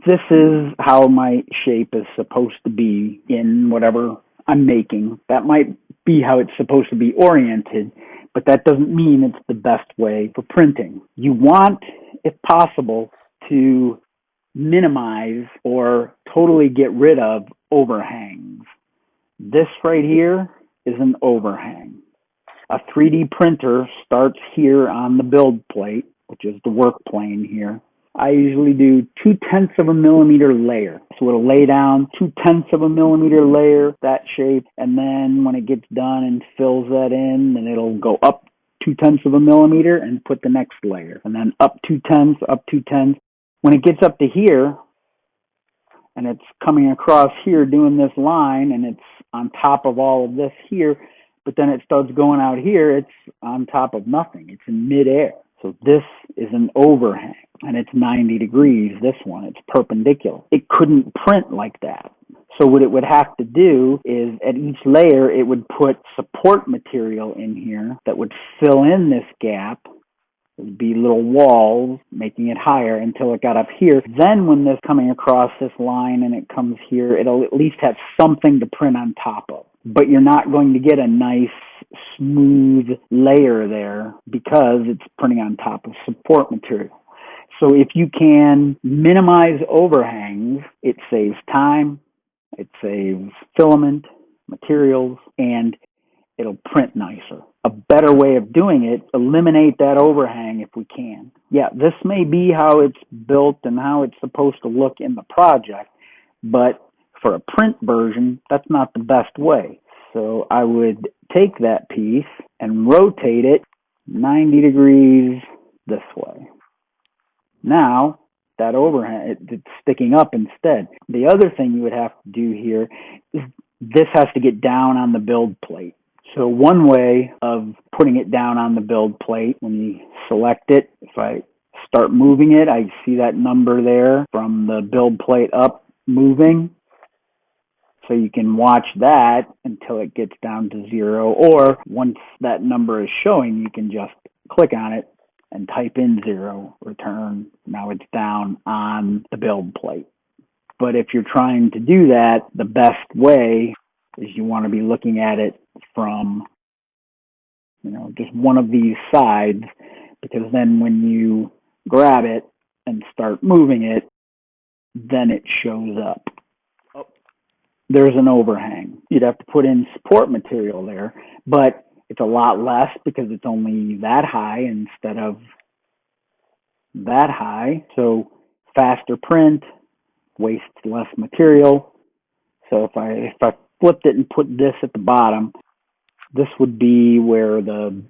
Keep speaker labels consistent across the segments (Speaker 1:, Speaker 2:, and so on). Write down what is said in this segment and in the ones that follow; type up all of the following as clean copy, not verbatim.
Speaker 1: this is how my shape is supposed to be in whatever I'm making, that might be how it's supposed to be oriented, but that doesn't mean it's the best way for printing. You want, if possible, to minimize or totally get rid of overhangs. This right here is an overhang. A 3D printer starts here on the build plate, which is the work plane here. I usually do 2/10 of a millimeter layer. So it'll lay down 2/10 of a millimeter layer, that shape, and then when it gets done and fills that in, then it'll go up 2/10 of a millimeter and put the next layer, and then up 2/10, up 2/10. When it gets up to here, and it's coming across here doing this line, and it's on top of all of this here, but then it starts going out here, it's on top of nothing. It's in midair. So this is an overhang, and it's 90 degrees, this one. It's perpendicular. It couldn't print like that. So what it would have to do is at each layer, it would put support material in here that would fill in this gap. It would be little walls, making it higher until it got up here. Then when this coming across this line and it comes here, it'll at least have something to print on top of. But you're not going to get a nice smooth layer there because it's printing on top of support material. So if you can minimize overhangs, it saves time, it saves filament, materials, and it'll print nicer. A better way of doing it, eliminate that overhang if we can. Yeah, this may be how it's built and how it's supposed to look in the project, but for a print version, that's not the best way. So I would take that piece and rotate it 90 degrees this way. Now, that overhang, it's sticking up instead. The other thing you would have to do here is this has to get down on the build plate. So one way of putting it down on the build plate, when you select it, if I start moving it, I see that number there from the build plate up moving. So you can watch that until it gets down to 0, or once that number is showing, you can just click on it and type in 0, return. Now it's down on the build plate. But if you're trying to do that, the best way is you want to be looking at it from, just one of these sides, because then when you grab it and start moving it, then it shows up. There's an overhang. You'd have to put in support material there, but it's a lot less because it's only that high instead of that high. So faster print, wastes less material. So if I flipped it and put this at the bottom, this would be where the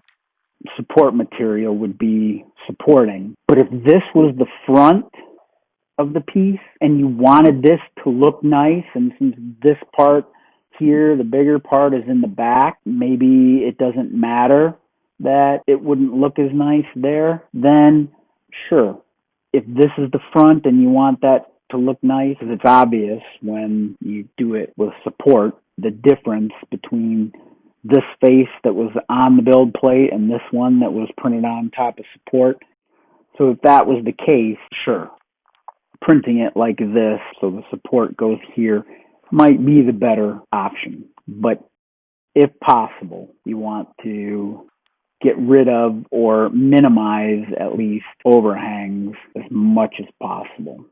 Speaker 1: support material would be supporting. But if this was the front of the piece and you wanted this to look nice, and since this part here, the bigger part, is in the back, maybe it doesn't matter that it wouldn't look as nice there, then sure. If this is the front and you want that to look nice, because it's obvious when you do it with support, the difference between this face that was on the build plate and this one that was printed on top of support. So if that was the case, sure. Printing it like this so the support goes here might be the better option. But if possible, you want to get rid of or minimize at least overhangs as much as possible.